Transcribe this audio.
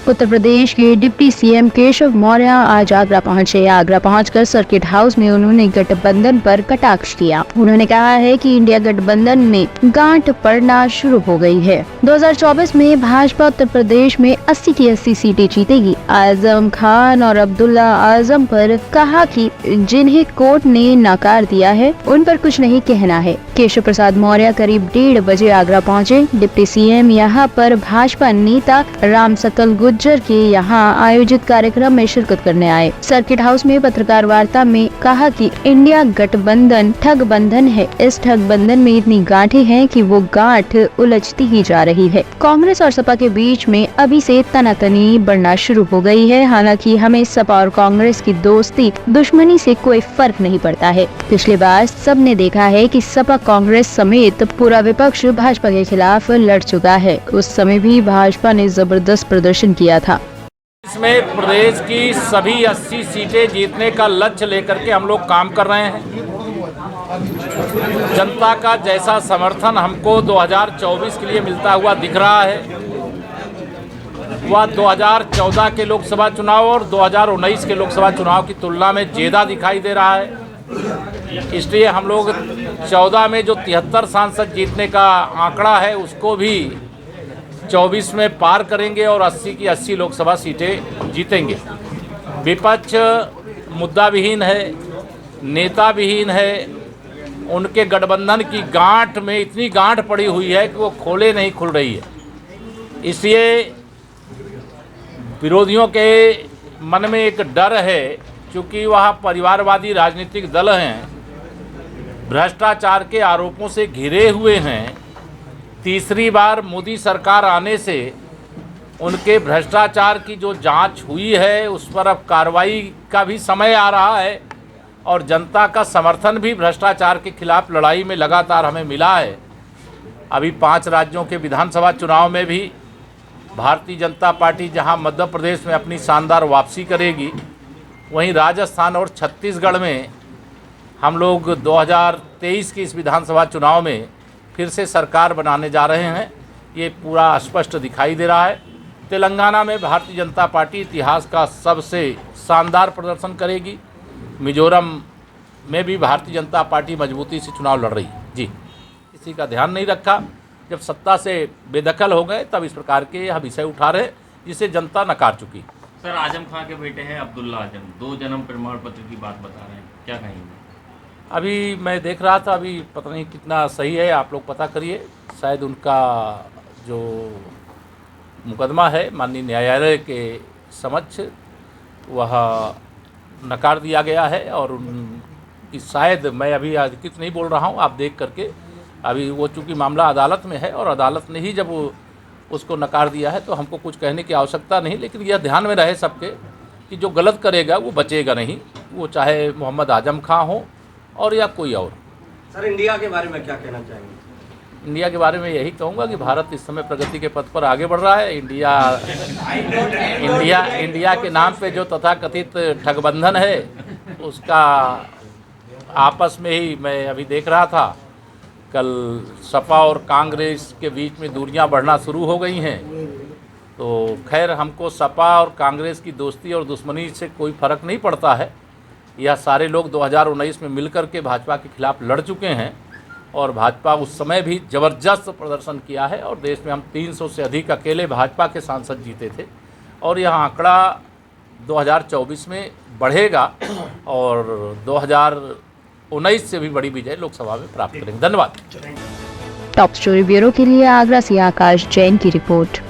उत्तर प्रदेश के deputy CM Keshav Maurya आज आगरा पहुंचे। आगरा पहुंचकर सर्किट हाउस में उन्होंने गठबंधन पर कटाक्ष किया। उन्होंने कहा है कि इंडिया गठबंधन में गांठ पड़ना शुरू हो गई है। 2024 में भाजपा उत्तर प्रदेश में 80 की 80 सीटें जीतेगी। आजम खान और अब्दुल्ला आजम पर कहा कि जिन्हें कोर्ट ने नकार दिया है उन पर कुछ नहीं कहना है। केशव प्रसाद मौर्य करीब 1:30 बजे आगरा पहुंचे। डिप्टी सीएम यहां पर भाजपा नेता राम सकल गुर्जर के यहां आयोजित कार्यक्रम में शिरकत करने आए। सर्किट हाउस में पत्रकार वार्ता में कहा कि इंडिया गठबंधन ठग बंधन है। इस ठग बंधन में इतनी गांठें हैं कि वो गांठ उलझती ही जा रही है। कांग्रेस और सपा के बीच में अभी से तनातनी बढ़ना शुरू हो गई है। हालांकि हमें सपा और कांग्रेस की दोस्ती दुश्मनी से कोई फर्क नहीं पड़ता है। पिछली बार सबने देखा है कि सपा कांग्रेस समेत पूरा विपक्ष भाजपा के खिलाफ लड़ चुका है। उस समय भी भाजपा ने जबरदस्त प्रदर्शन किया था। इसमें प्रदेश की सभी 80 सीटें जीतने का लक्ष्य लेकर के हम लोग काम कर रहे हैं। जनता का जैसा समर्थन हमको 2024 के लिए मिलता हुआ दिख रहा है, वह 2014 के लोकसभा चुनाव और 2019 के लोकसभा चुनाव की तुलना में ज़्यादा दिखाई दे रहा है। इसलिए हम लोग 14 में जो 73 सांसद जीतने का आंकड़ा है उसको भी 24 में पार करेंगे और 80 की 80 लोकसभा सीटें जीतेंगे। विपक्ष मुद्दा विहीन है, नेता विहीन है। उनके गठबंधन की गांठ में इतनी गांठ पड़ी हुई है कि वो खोले नहीं खुल रही है। इसलिए विरोधियों के मन में एक डर है, क्योंकि वह परिवारवादी राजनीतिक दल हैं, भ्रष्टाचार के आरोपों से घिरे हुए हैं। तीसरी बार मोदी सरकार आने से उनके भ्रष्टाचार की जो जांच हुई है उस पर अब कार्रवाई का भी समय आ रहा है और जनता का समर्थन भी भ्रष्टाचार के खिलाफ लड़ाई में लगातार हमें मिला है। अभी 5 राज्यों के विधानसभा चुनाव में भी भारतीय जनता पार्टी जहां मध्य प्रदेश में अपनी शानदार वापसी करेगी, वहीं राजस्थान और छत्तीसगढ़ में हम लोग 2023 के इस विधानसभा चुनाव में फिर से सरकार बनाने जा रहे हैं। ये पूरा स्पष्ट दिखाई दे रहा है। तेलंगाना में भारतीय जनता पार्टी इतिहास का सबसे शानदार प्रदर्शन करेगी। मिजोरम में भी भारतीय जनता पार्टी मजबूती से चुनाव लड़ रही है। जी, किसी का ध्यान नहीं रखा। जब सत्ता से बेदखल हो गए तब इस प्रकार के यह विषय उठा रहे जिसे जनता नकार चुकी। सर, आजम खान के बेटे हैं अब्दुल्ला आजम, 2 जन्म प्रमाण पत्र की बात बता रहे हैं, क्या कहेंगे? अभी मैं देख रहा था, अभी पता नहीं कितना सही है, आप लोग पता करिए। शायद उनका जो मुकदमा है माननीय न्यायालय के समक्ष वह नकार दिया गया है और उनकी शायद, मैं अभी अधिकृत नहीं बोल रहा हूँ, आप देख करके, अभी वो चूँकि मामला अदालत में है और अदालत ने ही जब उसको नकार दिया है तो हमको कुछ कहने की आवश्यकता नहीं। लेकिन यह ध्यान में रहे सबके कि जो गलत करेगा वो बचेगा नहीं, वो चाहे मोहम्मद आजम खां हो और या कोई और। सर, इंडिया के बारे में क्या कहना चाहेंगे? इंडिया के बारे में यही कहूँगा कि भारत इस समय प्रगति के पथ पर आगे बढ़ रहा है। इंडिया के नाम पे जो तथाकथित ठगबंधन है उसका आपस में ही, मैं अभी देख रहा था, कल सपा और कांग्रेस के बीच में दूरियां बढ़ना शुरू हो गई हैं। तो खैर, हमको सपा और कांग्रेस की दोस्ती और दुश्मनी से कोई फ़र्क नहीं पड़ता है। यह सारे लोग 2019 में मिलकर के भाजपा के खिलाफ लड़ चुके हैं और भाजपा उस समय भी ज़बरदस्त प्रदर्शन किया है और देश में हम 300 से अधिक अकेले भाजपा के सांसद जीते थे और यह आंकड़ा 2024 में बढ़ेगा और 2019 से भी बड़ी विजय लोकसभा में प्राप्त करेंगे। धन्यवाद। टॉप स्टोरी ब्यूरो के लिए आगरा से आकाश जैन की रिपोर्ट।